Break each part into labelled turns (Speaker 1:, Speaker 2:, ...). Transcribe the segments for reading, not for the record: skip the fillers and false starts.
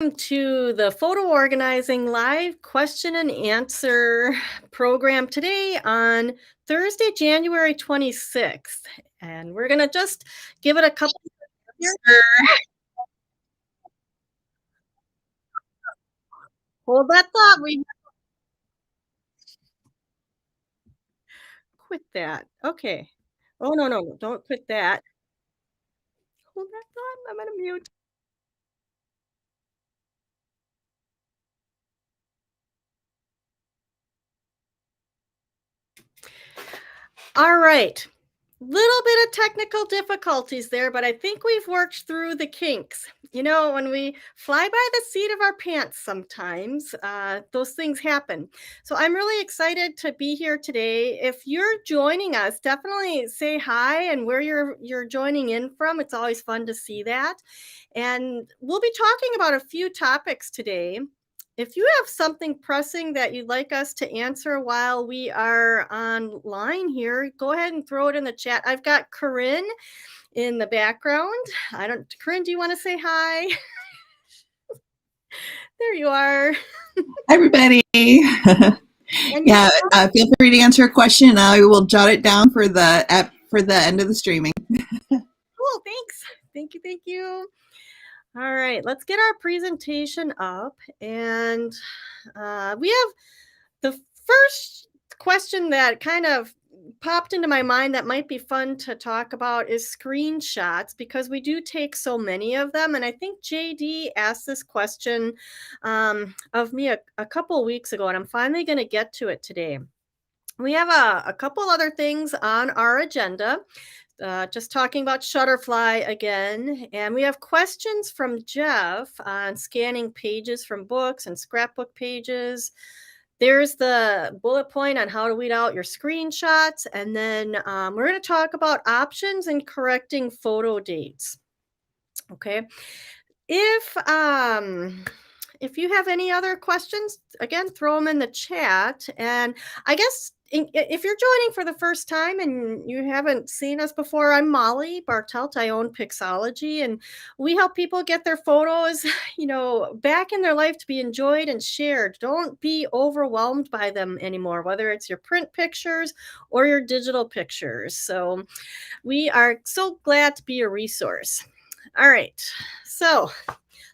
Speaker 1: To the photo organizing live question and answer program today on Thursday, January 26th. And we're going to just give it a couple here. Hold that thought. We quit that. Okay. Oh, no, no, no. Don't quit that. Hold that thought. I'm going to mute. All right. Little bit of technical difficulties there, but I think we've worked through the kinks. You know, when we fly by the seat of our pants sometimes, those things happen. So I'm really excited to be here today. If you're joining us, definitely say hi and where you're joining in from. It's always fun to see that. And we'll be talking about a few topics today. If you have something pressing that you'd like us to answer while we are online here, go ahead and throw it in the chat. I've got Corinne in the background. Corinne, do you want to say hi? There you are.
Speaker 2: Hi, everybody. Yeah, feel free to answer a question. I will jot it down for the end of the streaming.
Speaker 1: Cool, thanks. Thank you, thank you. All right, let's get our presentation up. And we have the first question that kind of popped into my mind that might be fun to talk about is screenshots, because we do take so many of them. And I think JD asked this question of me a couple weeks ago, and I'm finally going to get to it today. We have a couple other things on our agenda. Just talking about Shutterfly again. And we have questions from Jeff on scanning pages from books and scrapbook pages. There's the bullet point on how to weed out your screenshots. And then we're going to talk about options and correcting photo dates. Okay. If you have any other questions, again, throw them in the chat. And I guess if you're joining for the first time and you haven't seen us before, I'm Molly Bartelt. I own Pixologie, and we help people get their photos, back in their life to be enjoyed and shared. Don't be overwhelmed by them anymore, whether it's your print pictures or your digital pictures. So we are so glad to be a resource. All right. So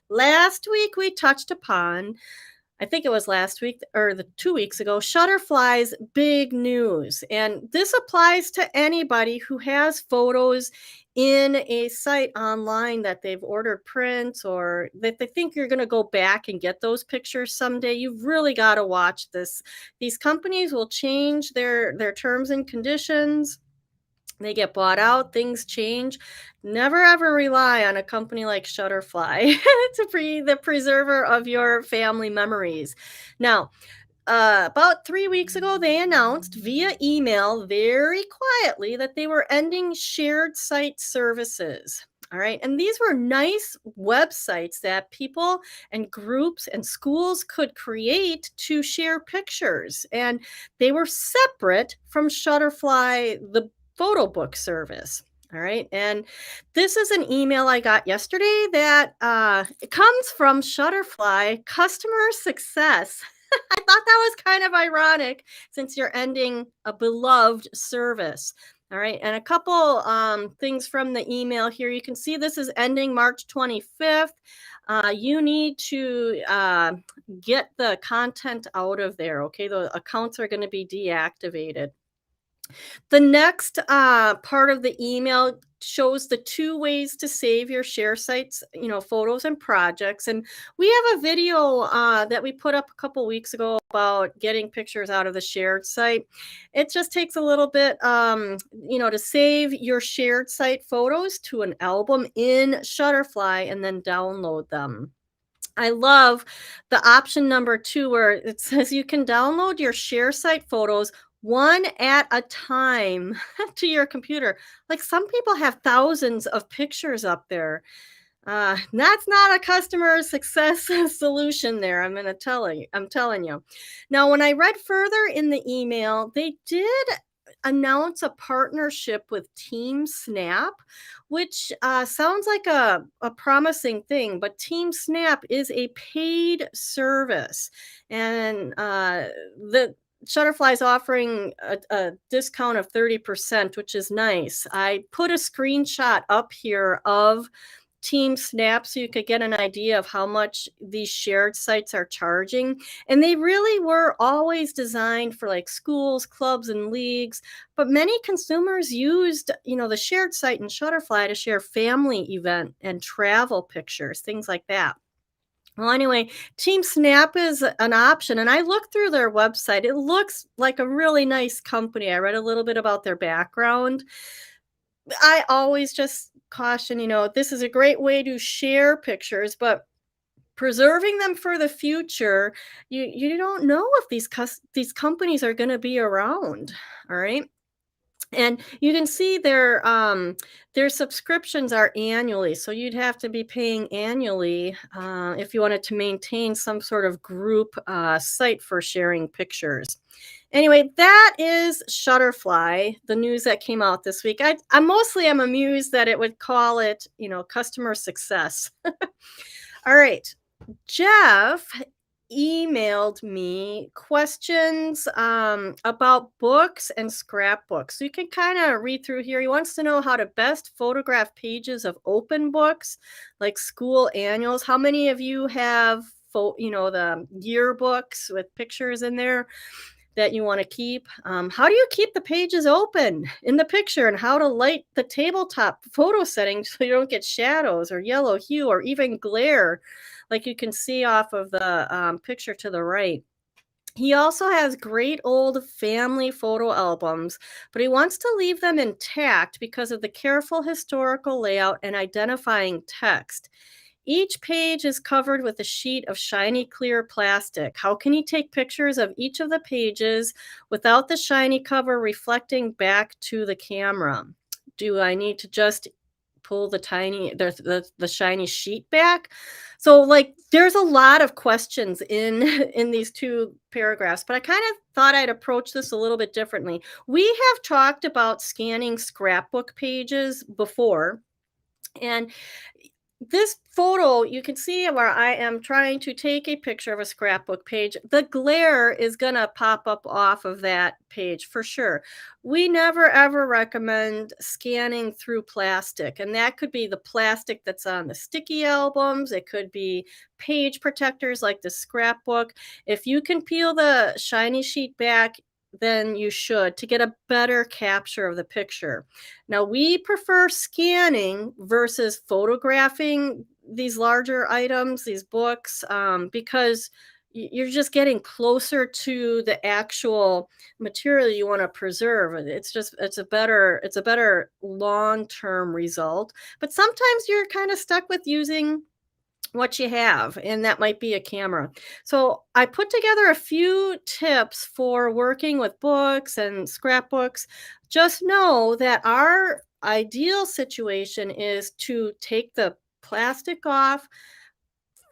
Speaker 1: last week we touched upon, I think it was last week or 2 weeks ago, Shutterfly's big news. And this applies to anybody who has photos in a site online that they've ordered prints or that they think you're going to go back and get those pictures someday. You've really got to watch this. These companies will change their terms and conditions. They get bought out, things change. Never ever rely on a company like Shutterfly to be the preserver of your family memories. Now, about 3 weeks ago, they announced via email very quietly that they were ending shared site services. All right. And these were nice websites that people and groups and schools could create to share pictures. And they were separate from Shutterfly, the photo book service. All right. And this is an email I got yesterday that it comes from Shutterfly customer success. I thought that was kind of ironic since you're ending a beloved service. All right. And a couple things from the email here. You can see this is ending March 25th. You need to get the content out of there. Okay. The accounts are going to be deactivated. The next part of the email shows the 2 ways to save your share sites, photos and projects. And we have a video that we put up a couple weeks ago about getting pictures out of the shared site. It just takes a little bit, to save your shared site photos to an album in Shutterfly and then download them. I love the option number 2 where it says you can download your share site photos one at a time to your computer. Like some people have thousands of pictures up there. That's not a customer success solution there. I'm telling you. Now, when I read further in the email, they did announce a partnership with TeamSnap, which sounds like a promising thing, but TeamSnap is a paid service. And the Shutterfly is offering a discount of 30%, which is nice. I put a screenshot up here of TeamSnap so you could get an idea of how much these shared sites are charging. And they really were always designed for like schools, clubs, and leagues. But many consumers used, the shared site in Shutterfly to share family event and travel pictures, things like that. Well, anyway, TeamSnap is an option, and I looked through their website. It looks like a really nice company. I read a little bit about their background. I always just caution, this is a great way to share pictures, but preserving them for the future, you don't know if these companies are going to be around. All right. And you can see their subscriptions are annually, so you'd have to be paying annually if you wanted to maintain some sort of group site for sharing pictures. Anyway, that is Shutterfly, the news that came out this week. I mostly am amused that it would call it, customer success. All right, Jeff emailed me questions about books and scrapbooks. So you can kind of read through here. He wants to know how to best photograph pages of open books, like school annuals. How many of you have, the yearbooks with pictures in there that you want to keep? How do you keep the pages open in the picture, and how to light the tabletop photo settings so you don't get shadows or yellow hue or even glare like you can see off of the picture to the right. He also has great old family photo albums, but he wants to leave them intact because of the careful historical layout and identifying text. Each page is covered with a sheet of shiny clear plastic. How can he take pictures of each of the pages without the shiny cover reflecting back to the camera? Do I need to just pull the shiny sheet back? So like there's a lot of questions in in these two paragraphs, but I kind of thought I'd approach this a little bit differently. We have talked about scanning scrapbook pages before, and this photo, you can see where I am trying to take a picture of a scrapbook page. The glare is going to pop up off of that page for sure. We never ever recommend scanning through plastic, and that could be the plastic that's on the sticky albums. It could be page protectors like the scrapbook. If you can peel the shiny sheet back, then you should, to get a better capture of the picture. Now, we prefer scanning versus photographing these larger items, these books, because you're just getting closer to the actual material you want to preserve. It's a better long-term result. But sometimes you're kind of stuck with using what you have, and that might be a camera. So I put together a few tips for working with books and scrapbooks. Just know that our ideal situation is to take the plastic off,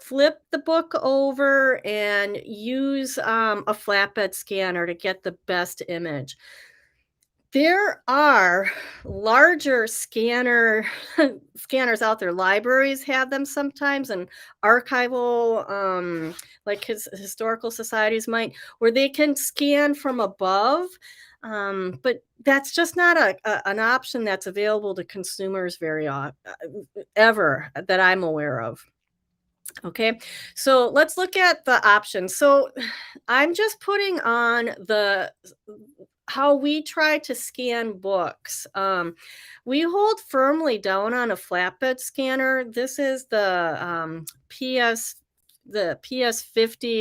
Speaker 1: flip the book over, and use a flatbed scanner to get the best image. There are larger scanners out there. Libraries have them sometimes, and archival, like historical societies might, where they can scan from above. But that's just not an option that's available to consumers ever that I'm aware of. Okay, so let's look at the options. So I'm just putting on the how we try to scan books. We hold firmly down on a flatbed scanner. This is the PS50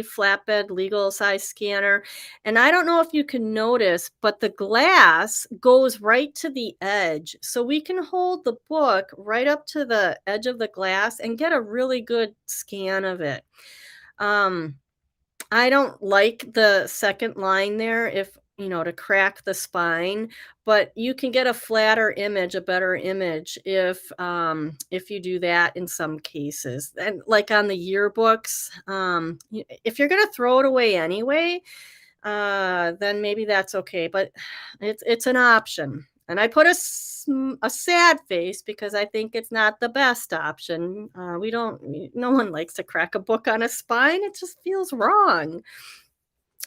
Speaker 1: flatbed legal size scanner. And I don't know if you can notice, but the glass goes right to the edge. So we can hold the book right up to the edge of the glass and get a really good scan of it. I don't like the second line there, if to crack the spine, but you can get a flatter image, a better image if you do that in some cases. And like on the yearbooks, if you're going to throw it away anyway, then maybe that's okay. But it's an option. And I put a sad face because I think it's not the best option. No one likes to crack a book on a spine. It just feels wrong.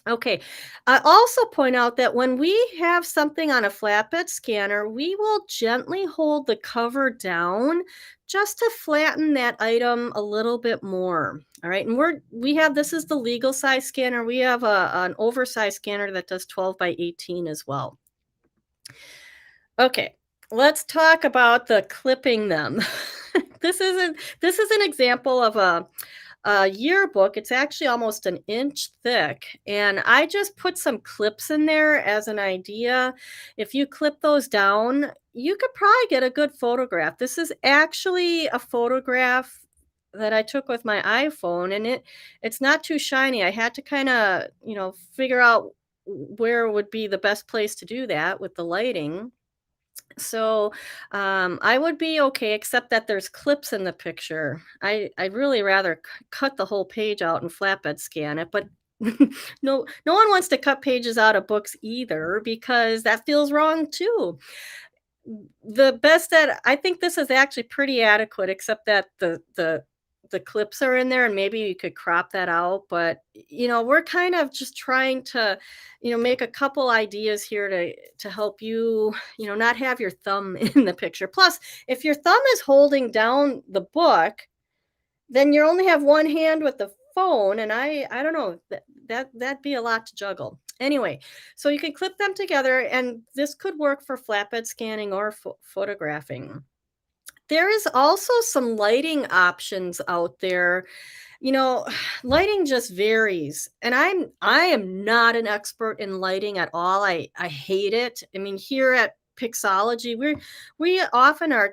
Speaker 1: Okay. I also point out that when we have something on a flatbed scanner, we will gently hold the cover down just to flatten that item a little bit more. All right. And we have this is the legal size scanner. We have an oversized scanner that does 12 by 18 as well. Okay. Let's talk about the clipping them. This is an example of a yearbook. It's actually almost an inch thick, and I just put some clips in there as an idea. If you clip those down, you could probably get a good photograph. This is actually a photograph that I took with my iPhone, and it's not too shiny. I had to kind of, figure out where would be the best place to do that with the lighting. So, I would be okay, except that there's clips in the picture. I'd really rather cut the whole page out and flatbed scan it, but no one wants to cut pages out of books either because that feels wrong too. The best that I think this is actually pretty adequate, except that the clips are in there and maybe you could crop that out. But we're kind of just trying to, make a couple ideas here to help you, not have your thumb in the picture. Plus, if your thumb is holding down the book, then you only have one hand with the phone, and I don't know, that'd be a lot to juggle. Anyway, so you can clip them together, and this could work for flatbed scanning or photographing. There is also some lighting options out there. You know, lighting just varies, and I am not an expert in lighting at all. I hate it. I mean, here at Pixologie, we often are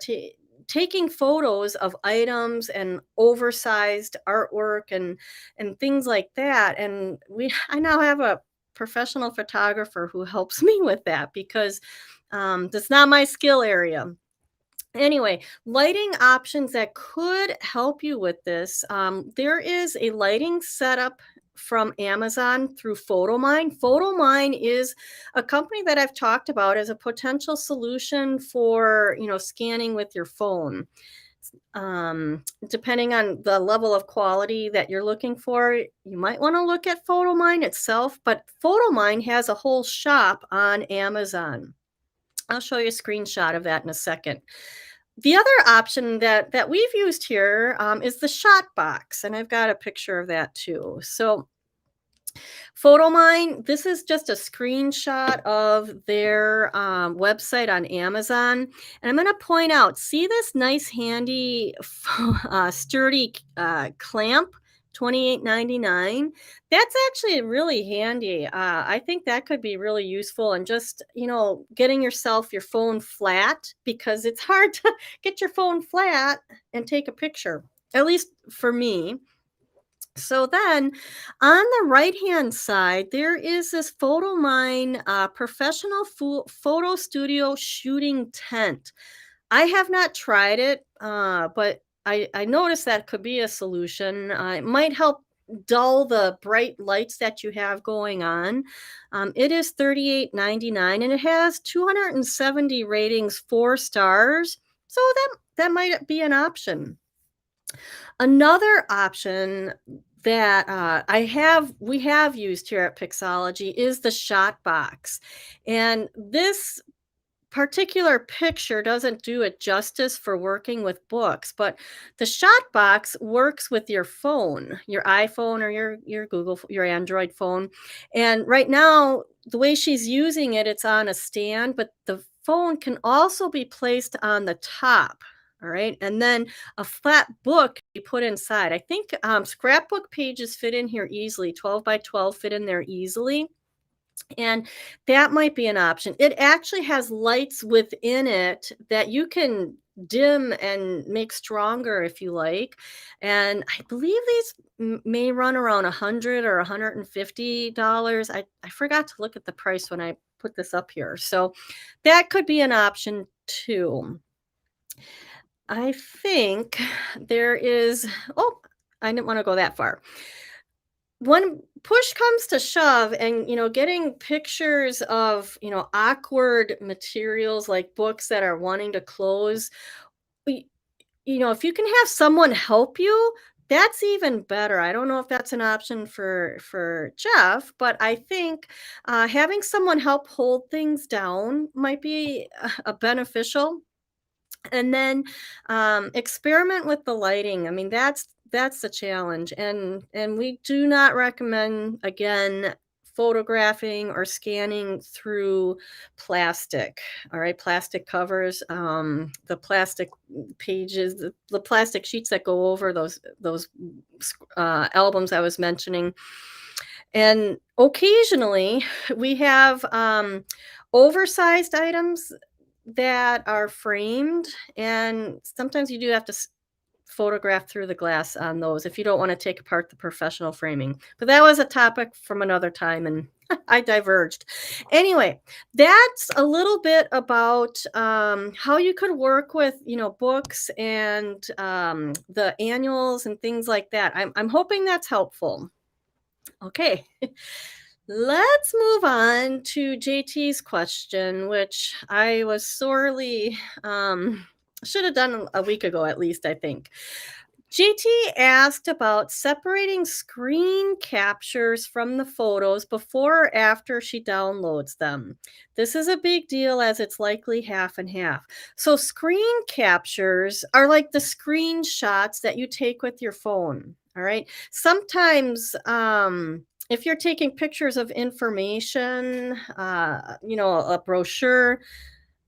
Speaker 1: taking photos of items and oversized artwork and things like that. And I now have a professional photographer who helps me with that because that's not my skill area. Anyway, lighting options that could help you with this. There is a lighting setup from Amazon through PhotoMine. PhotoMine is a company that I've talked about as a potential solution for, scanning with your phone. Depending on the level of quality that you're looking for, you might want to look at PhotoMine itself, but PhotoMine has a whole shop on Amazon. I'll show you a screenshot of that in a second. The other option that we've used here is the shot box, and I've got a picture of that too. So PhotoMine, this is just a screenshot of their website on Amazon. And I'm going to point out, see this nice handy sturdy clamp, $28.99. That's actually really handy. I think that could be really useful, and just, getting your phone flat, because it's hard to get your phone flat and take a picture, at least for me. So then on the right-hand side, there is this PhotoMine professional photo studio shooting tent. I have not tried it, but I noticed that could be a solution. It might help dull the bright lights that you have going on. It is $38.99 and it has 270 ratings, 4 stars. So that might be an option. Another option that we have used here at Pixologie is the shot box. And this particular picture doesn't do it justice for working with books, but the shot box works with your phone, your iPhone or your Android phone. And right now, the way she's using it, it's on a stand, but the phone can also be placed on the top. All right. And then a flat book you put inside. I think scrapbook pages fit in here easily. 12 by 12 fit in there easily. And that might be an option. It actually has lights within it that you can dim and make stronger if you like. And I believe these may run around $100 or $150. I forgot to look at the price when I put this up here. So that could be an option too. I think there is, I didn't want to go that far. when push comes to shove and, getting pictures of, awkward materials like books that are wanting to close, y if you can have someone help you, that's even better. I don't know if that's an option for Jeff, but I think, having someone help hold things down might be a beneficial. And then, experiment with the lighting. I mean, that's the challenge, and we do not recommend, again, photographing or scanning through plastic. All right, plastic covers, the plastic pages, the plastic sheets that go over those albums I was mentioning. And occasionally, we have, oversized items that are framed, and sometimes you do have to photograph through the glass on those if you don't want to take apart the professional framing. But that was a topic from another time, and I diverged. Anyway, that's a little bit about, how you could work with, books and, the annuals and things like that. I'm hoping that's helpful. Okay. Let's move on to JT's question, which I was sorely, should have done a week ago at least, I think. JT asked about separating screen captures from the photos before or after she downloads them. This is a big deal as it's likely half and half. So, screen captures are like the screenshots that you take with your phone. All right. Sometimes, if you're taking pictures of information, a brochure,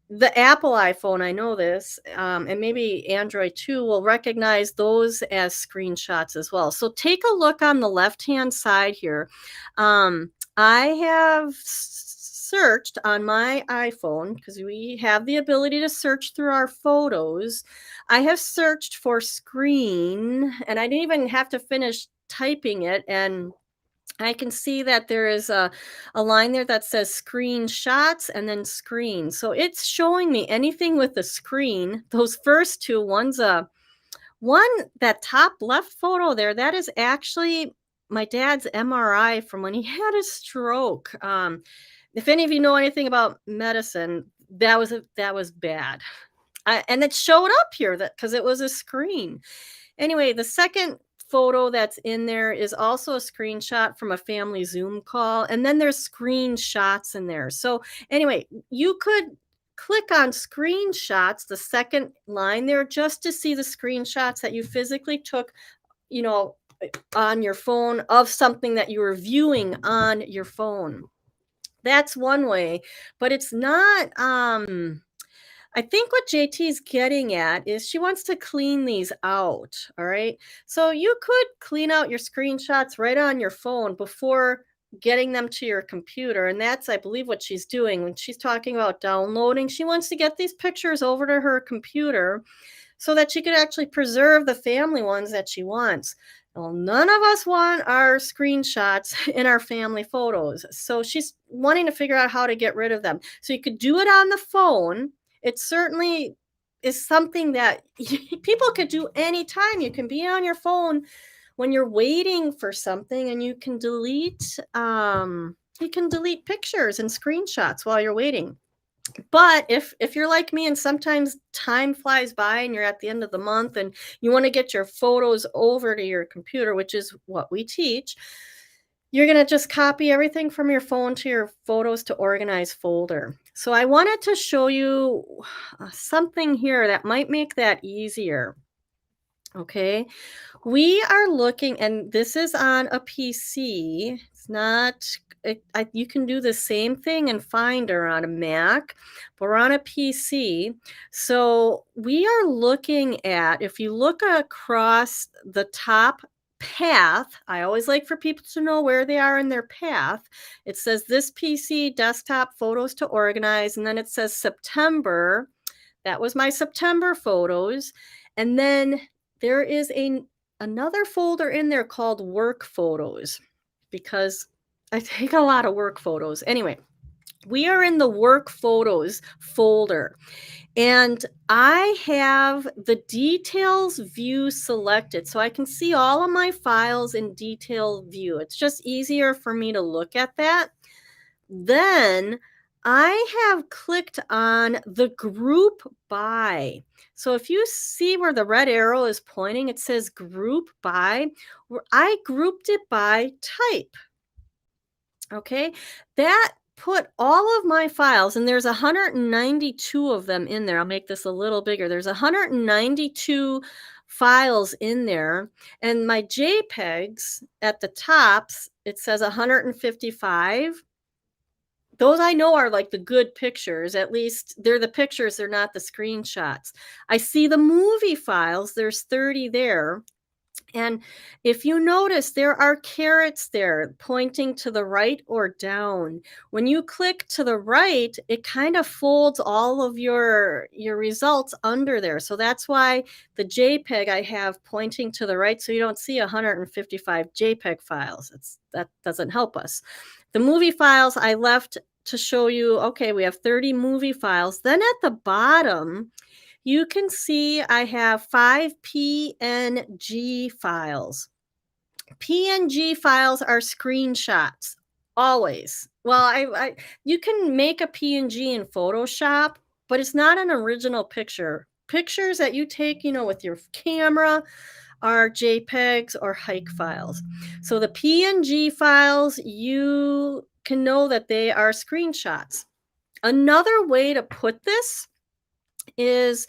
Speaker 1: the Apple iPhone, I know this, and maybe Android too, will recognize those as screenshots as well. So take a look on the left-hand side here. I have searched on my iPhone because we have the ability to search through our photos. I have searched for screen, and I didn't even have to finish typing it, and I can see that there is a line there that says screenshots and then screen. So it's showing me anything with a screen. Those first two, one, that top left photo there, that is actually my dad's MRI from when he had a stroke. If any of you know anything about medicine, that was bad. And it showed up here that because it was a screen. Anyway, the second photo that's in there is also a screenshot from a family Zoom call, and then there's screenshots in there. So anyway, you could click on screenshots, the second line there, just to see the screenshots that you physically took, you know, on your phone of something that you were viewing on your phone. That's one way, but it's not I think what JT's getting at is she wants to clean these out, all right? So you could clean out your screenshots right on your phone before getting them to your computer, and that's, I believe, what she's doing when she's talking about downloading. She wants to get these pictures over to her computer so that she could actually preserve the family ones that she wants. Well, none of us want our screenshots in our family photos. So she's wanting to figure out how to get rid of them. So you could do it on the phone. It certainly is something that people could do anytime. You can be on your phone when you're waiting for something, and you can delete pictures and screenshots while you're waiting. But if you're like me and sometimes time flies by and you're at the end of the month and you want to get your photos over to your computer, which is what we teach, you're going to just copy everything from your phone to your photos to organize folder. So I wanted to show you something here that might make that easier. Okay. We are looking, and this is on a PC. It's not, you can do the same thing in Finder on a Mac, but we're on a PC. So we are looking at, if you look across the top path, I always like for people to know where they are in their path. It says this PC desktop photos to organize, and then it says September. That was my September photos. And then there is another folder in there called work photos, because I take a lot of work photos. Anyway, We are in the work photos folder, and I have the details view selected, so I can see all of my files in detail view. It's just easier for me to look at that. Then I have clicked on the group by. So if you see where the red arrow is pointing, it says group by, where I grouped it by type. Okay, that put all of my files, and there's 192 of them in there. I'll make this a little bigger. There's 192 files in there, and my JPEGs at the tops, it says 155. Those I know are like the good pictures. At least they're the pictures, they're not the screenshots. I see the movie files, there's 30 there. And if you notice, there are carrots there pointing to the right or down. When you click to the right, it kind of folds all of your results under there. So that's why the JPEG I have pointing to the right, so you don't see 155 JPEG files. That doesn't help us. The movie files I left to show you, okay, we have 30 movie files. Then at the bottom, you can see I have 5 PNG files. PNG files are screenshots, always. Well, you can make a PNG in Photoshop, but it's not an original picture. Pictures that you take, with your camera are JPEGs or hike files. So the PNG files, you can know that they are screenshots. Another way to put this is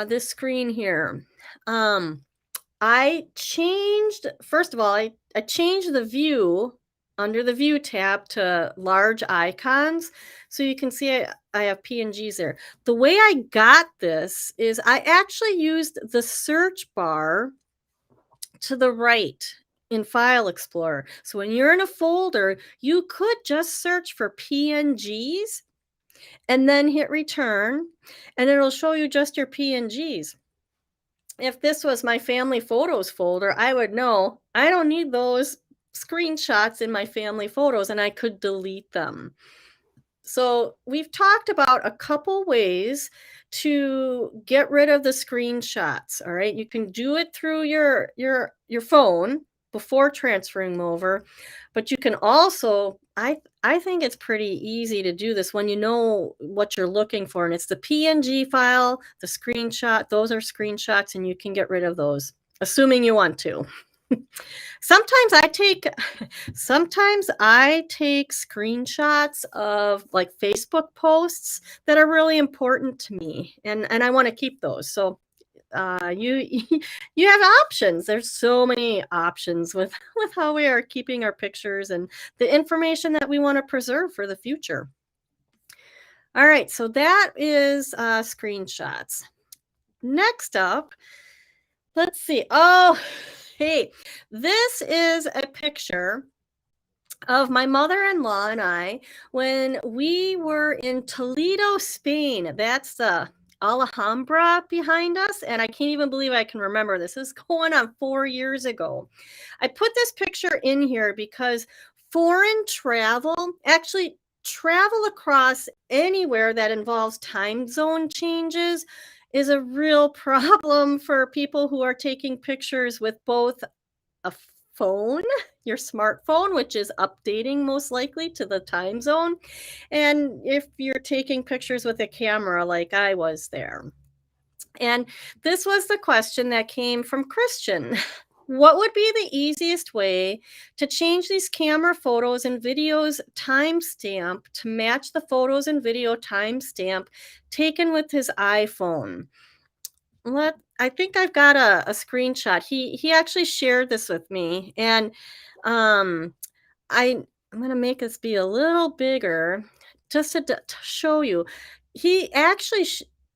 Speaker 1: this screen here. First of all, I changed the view under the view tab to large icons. So you can see I have PNGs there. The way I got this is I actually used the search bar to the right in File Explorer. So when you're in a folder, you could just search for PNGs and then hit return, and it'll show you just your PNGs. If this was my family photos folder, I would know I don't need those screenshots in my family photos, and I could delete them. So we've talked about a couple ways to get rid of the screenshots. All right, you can do it through your phone before transferring them over, but you can also, I think it's pretty easy to do this when you know what you're looking for, and it's the PNG file, the screenshot. Those are screenshots, and you can get rid of those, assuming you want to. Sometimes I take screenshots of like Facebook posts that are really important to me, and I want to keep those. So you you have options. There's so many options with how we are keeping our pictures and the information that we want to preserve for the future. All right, so that is screenshots. Next up, let's see. Oh, hey, this is a picture of my mother-in-law and I when we were in Toledo, Spain. That's the Alhambra behind us, and I can't even believe I can remember this. This is going on 4 years ago. I put this picture in here because foreign travel, actually travel across anywhere that involves time zone changes, is a real problem for people who are taking pictures with both a phone, your smartphone, which is updating most likely to the time zone, and if you're taking pictures with a camera like I was there. And this was the question that came from Christian. What would be the easiest way to change these camera photos and videos timestamp to match the photos and video timestamp taken with his iPhone? I think I've got a screenshot. He actually shared this with me, and I'm gonna make this be a little bigger just to show you. He actually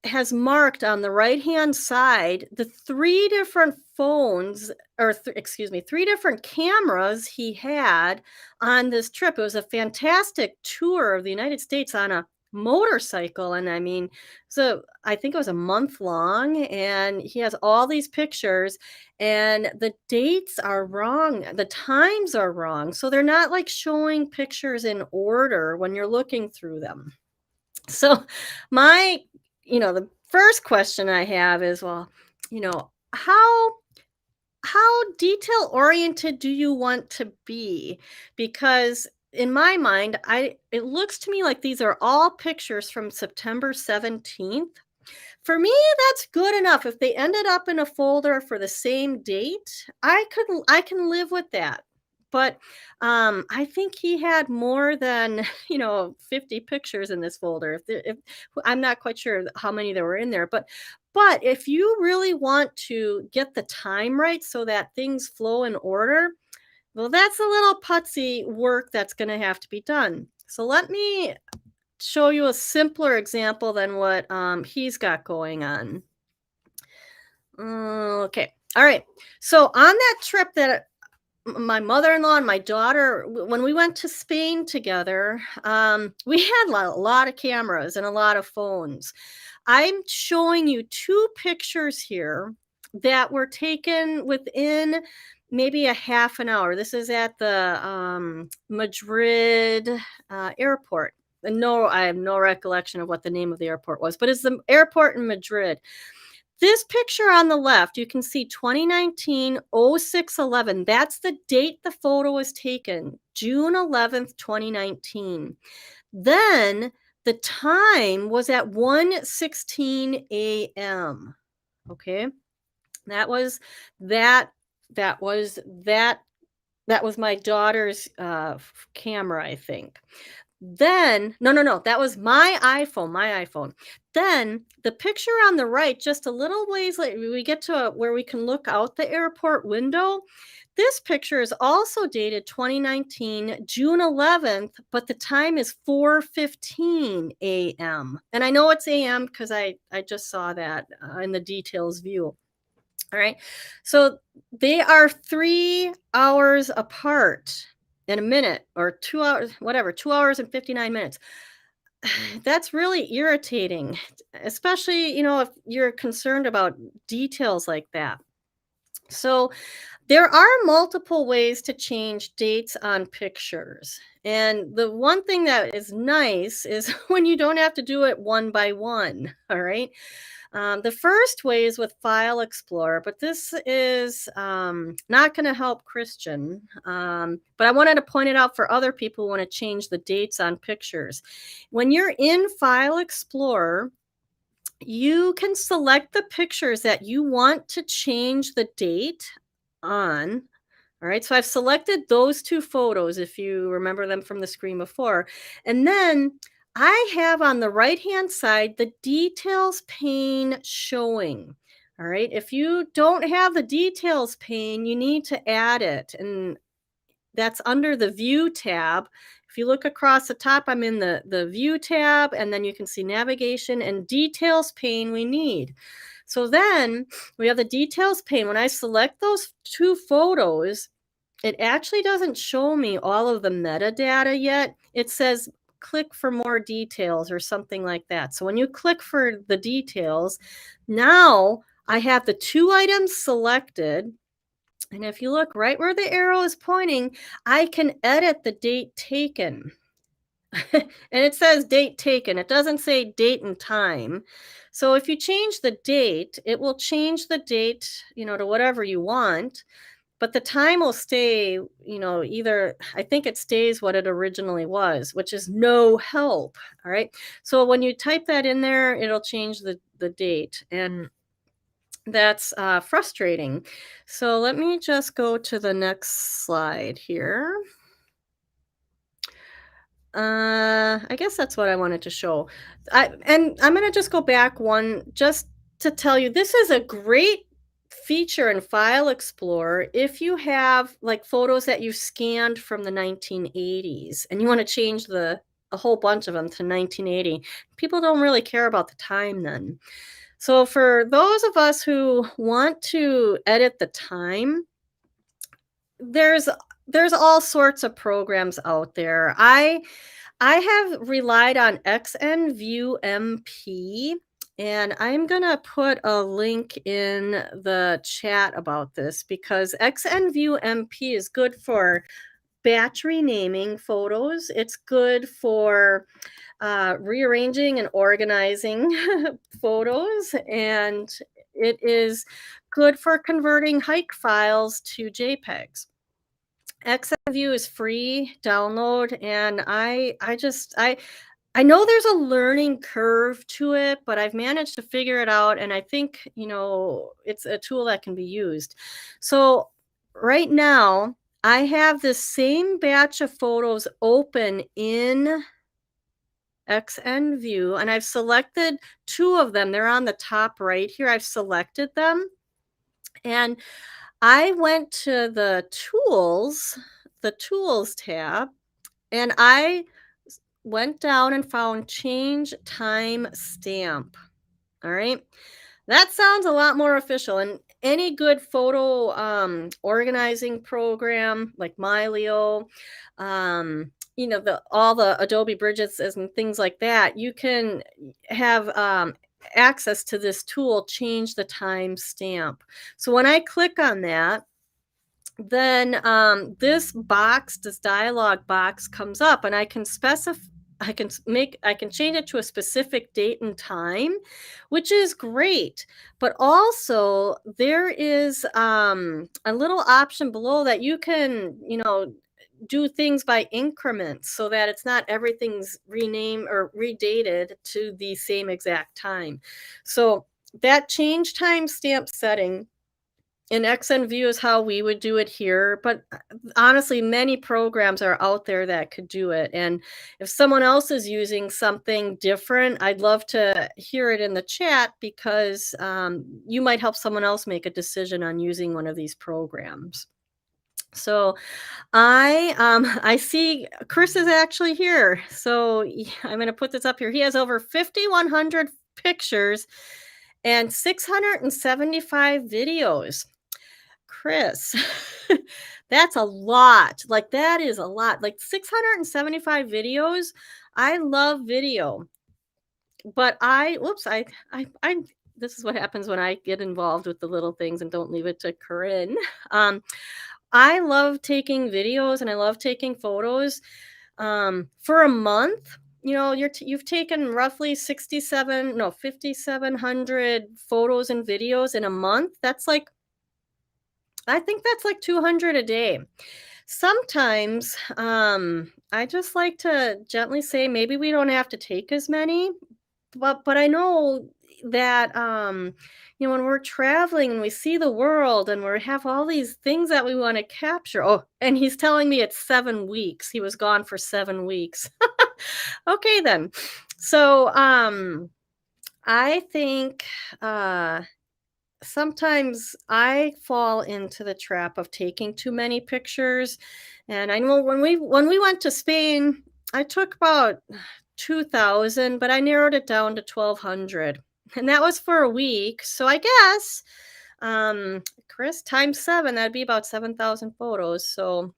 Speaker 1: has marked on the right-hand side the 3 different phones, or excuse me, 3 different cameras he had on this trip. It was a fantastic tour of the United States on a motorcycle. And I mean, so I think it was a month long, and he has all these pictures, and the dates are wrong. The times are wrong. So they're not like showing pictures in order when you're looking through them. So my, the first question I have is, well, how detail oriented do you want to be? Because in my mind, it looks to me like these are all pictures from September 17th. For me, that's good enough. If they ended up in a folder for the same date, I can live with that. But I think he had more than 50 pictures in this folder. If I'm not quite sure how many there were in there, but if you really want to get the time right so that things flow in order, well, that's a little putsy work that's going to have to be done. So let me show you a simpler example than what he's got going on. Okay. All right. So on that trip that my mother-in-law and my daughter, when we went to Spain together, we had a lot of cameras and a lot of phones. I'm showing you two pictures here that were taken within maybe a half an hour. This is at the Madrid airport. And no, I have no recollection of what the name of the airport was, but it's the airport in Madrid. This picture on the left, you can see 2019-06-11. That's the date the photo was taken, June 11th, 2019. Then the time was at 1:16 a.m. Okay. That was that that was that was my daughter's camera, I think. Then no, that was my iPhone. Then the picture on the right, just a little ways later, we get to where we can look out the airport window. This picture is also dated 2019, June 11th, but the time is 4:15 a.m. And I know it's a.m. because I just saw that in the details view. All right. So they are 3 hours apart in a minute, or 2 hours, whatever, 2 hours and 59 minutes. That's really irritating, especially, if you're concerned about details like that. So there are multiple ways to change dates on pictures. And the one thing that is nice is when you don't have to do it one by one. All right. The first way is with File Explorer, but this is not going to help Christian. But I wanted to point it out for other people who want to change the dates on pictures. When you're in File Explorer, you can select the pictures that you want to change the date on. All right, so I've selected those two photos, if you remember them from the screen before. And then I have on the right-hand side the details pane showing. All right, if you don't have the details pane, you need to add it. And that's under the View tab. If you look across the top, I'm in the View tab, and then you can see Navigation and Details pane we need. So then we have the Details pane. When I select those two photos, it actually doesn't show me all of the metadata yet. It says click for more details or something like that. So when you click for the details, now I have the two items selected. And if you look right where the arrow is pointing, I can edit the date taken. And it says date taken. It doesn't say date and time. So if you change the date, it will change the date, to whatever you want. But the time will stay, either, I think it stays what it originally was, which is no help. All right. So when you type that in there, it'll change the date. And that's frustrating. So let me just go to the next slide here. I guess that's what I wanted to show. And I'm going to just go back one just to tell you, this is a great feature in File Explorer if you have like photos that you scanned from the 1980s and you want to change a whole bunch of them to 1980. People don't really care about the time then. So for those of us who want to edit the time, there's there's all sorts of programs out there. I have relied on XNView MP, and I'm gonna put a link in the chat about this because XNView MP is good for batch renaming photos. It's good for rearranging and organizing photos, and it is good for converting hike files to JPEGs. XMView is free download, and I know there's a learning curve to it, but I've managed to figure it out, and I think, it's a tool that can be used. So right now, I have this same batch of photos open in XNView, and I've selected 2 of them. They're on the top right here. I've selected them, and I went to the tools tab, and I went down and found change time stamp. All right. That sounds a lot more official. And any good photo organizing program like Mylio, the all the Adobe Bridges and things like that, you can have access to this tool, change the time stamp. So when I click on that, then this dialog box comes up, and I can specify. I can change it to a specific date and time, which is great. But also there is a little option below that you can, do things by increments so that it's not everything's renamed or redated to the same exact time. So that change timestamp setting in XNView is how we would do it here, but honestly, many programs are out there that could do it. And if someone else is using something different, I'd love to hear it in the chat because you might help someone else make a decision on using one of these programs. So I see Chris is actually here. So I'm going to put this up here. He has over 5,100 pictures and 675 videos. Chris, that's a lot. Like, that is a lot. Like 675 videos. I love video, but this is what happens when I get involved with the little things and don't leave it to Corinne. I love taking videos and I love taking photos. For a month, you've taken roughly 5,700 photos and videos in a month. I think that's like 200 a day. Sometimes I just like to gently say maybe we don't have to take as many, but I know that when we're traveling and we see the world and we have all these things that we want to capture. Oh, and he's telling me it's 7 weeks. He was gone for 7 weeks. Okay then. So I think sometimes I fall into the trap of taking too many pictures. And I know when we went to Spain, I took about 2,000, but I narrowed it down to 1,200. And that was for a week. So I guess Chris times 7, that'd be about 7,000 photos. So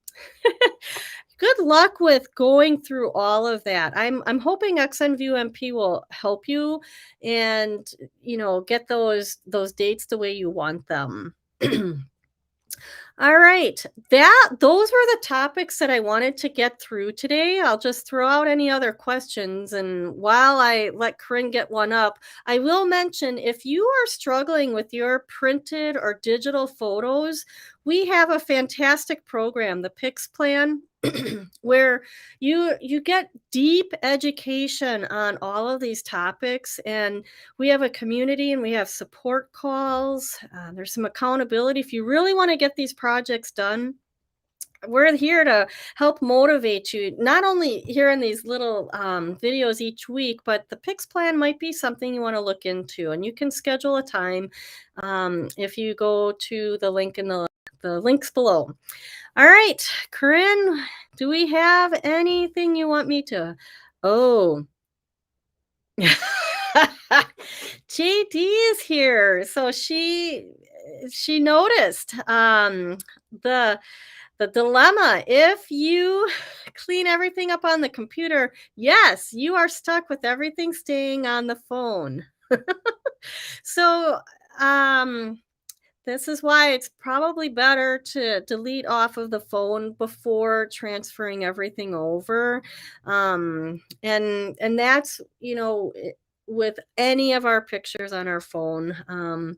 Speaker 1: good luck with going through all of that. I'm hoping XNView MP will help you and get those dates the way you want them. All right. Those were the topics that I wanted to get through today. I'll just throw out any other questions. And while I let Corinne get one up, I will mention if you are struggling with your printed or digital photos, we have a fantastic program, the Pix Plan, where you get deep education on all of these topics, and we have a community and we have support calls. There's some accountability. If you really want to get these projects done, we're here to help motivate you, not only here in these little videos each week, but the Pix Plan might be something you want to look into, and you can schedule a time if you go to the link in the links below. All right, Corinne, do we have anything you want me to? Oh, JD is here. So she noticed the The dilemma, if you clean everything up on the computer, yes, you are stuck with everything staying on the phone. So, um, this is why it's probably better to delete off of the phone before transferring everything over. And that's, with any of our pictures on our phone.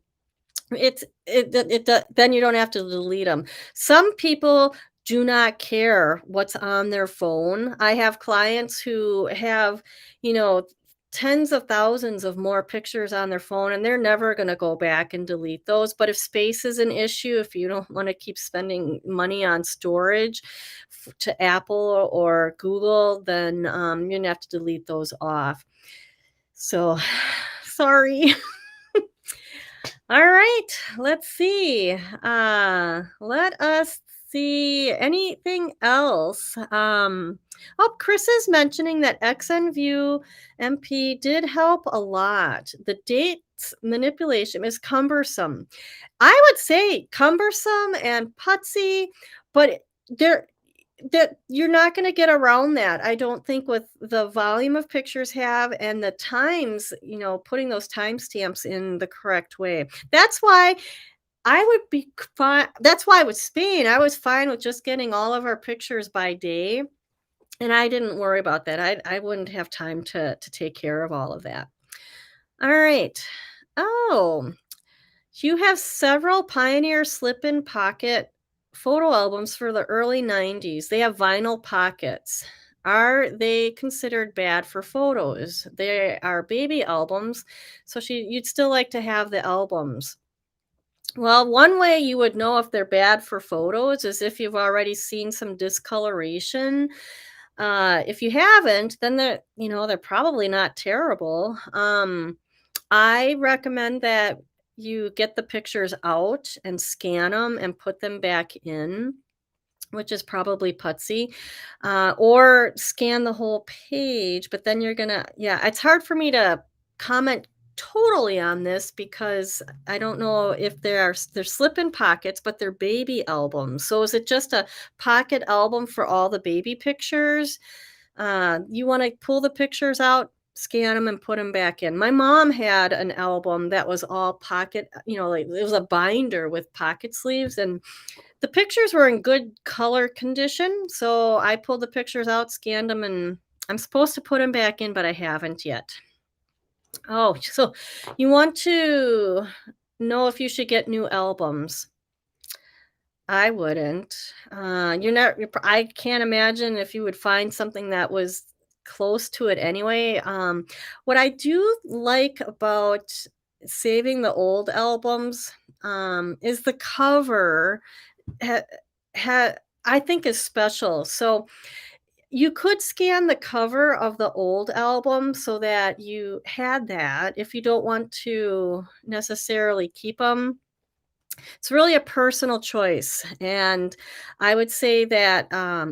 Speaker 1: Then you don't have to delete them. Some people do not care what's on their phone. I have clients who have, you know, tens of thousands of more pictures on their phone, and they're never gonna go back and delete those. But if space is an issue, if you don't wanna keep spending money on storage to Apple or Google, then, you're gonna have to delete those off. So, sorry. All right, let's see. Let us see anything else. Oh, Chris is mentioning that XNView MP did help a lot. The dates manipulation is cumbersome. I would say cumbersome and putsy, but there that you're not gonna get around that, I don't think, with the volume of pictures have and the times, putting those timestamps in the correct way. That's why I would be fine. That's why with Spain, I was fine with just getting all of our pictures by day, and I didn't worry about that. I wouldn't have time to take care of all of that. All right. Oh, you have several Pioneer slip-in pocket photo albums for the early 90s. They have vinyl pockets. Are they considered bad for photos? They are baby albums, so you'd still like to have the albums. Well, one way you would know if they're bad for photos is if you've already seen some discoloration. If you haven't, then they're probably not terrible. I recommend that you get the pictures out and scan them and put them back in, which is probably putsy, or scan the whole page. But then yeah, it's hard for me to comment totally on this because I don't know if they're slip-in pockets, but they're baby albums. So is it just a pocket album for all the baby pictures? You want to pull the pictures out, scan them, and put them back in. My mom had an album that was all pocket, like it was a binder with pocket sleeves, and the pictures were in good color condition. So I pulled the pictures out, scanned them, and I'm supposed to put them back in, but I haven't yet. Oh, so you want to know if you should get new albums. I wouldn't. I can't imagine if you would find something that was close to it anyway. What I do like about saving the old albums, is the cover ha, I think is special. So you could scan the cover of the old album so that you had that if you don't want to necessarily keep them. It's really a personal choice, and I would say that,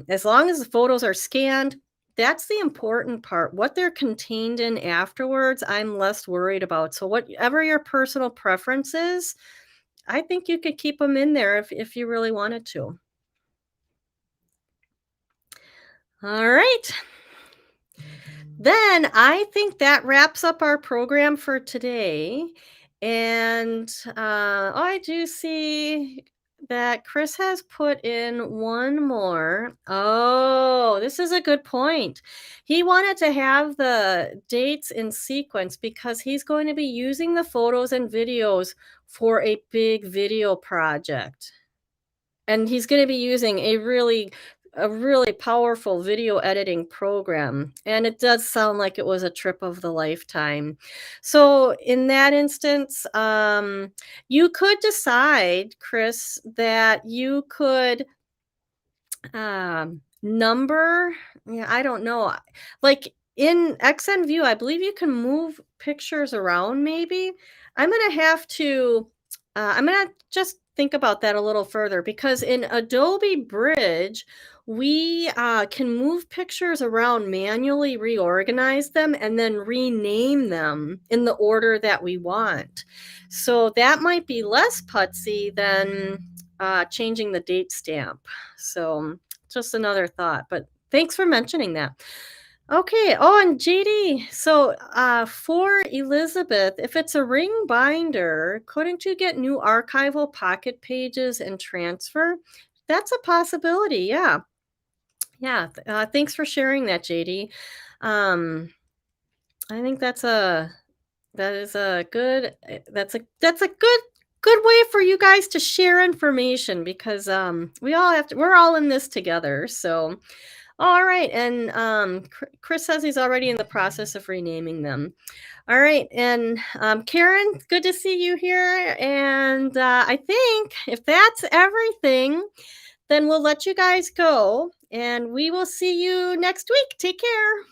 Speaker 1: as long as the photos are scanned, that's the important part. What they're contained in afterwards, I'm less worried about. So whatever your personal preference is, I think you could keep them in there if you really wanted to. All right. Then I think that wraps up our program for today. And I do see that Chris has put in one more. Oh, this is a good point. He wanted to have the dates in sequence because he's going to be using the photos and videos for a big video project. And he's gonna be using a really powerful video editing program, and it does sound like it was a trip of the lifetime. So, in that instance, you could decide, Chris, that you could number, yeah, I don't know. Like in XNView, I believe you can move pictures around maybe. I'm gonna just think about that a little further because in Adobe Bridge, we can move pictures around, manually reorganize them, and then rename them in the order that we want. So that might be less putsy than changing the date stamp. So just another thought, but thanks for mentioning that. Okay. Oh, and JD, so for Elizabeth, if it's a ring binder, couldn't you get new archival pocket pages and transfer? That's a possibility. Yeah. Yeah. Thanks for sharing that, JD. Um, I think that is a good that's a good way for you guys to share information because we're all in this together. So all right, and Chris says he's already in the process of renaming them. All right, and Karen, good to see you here. And I think if that's everything, then we'll let you guys go, and we will see you next week. Take care.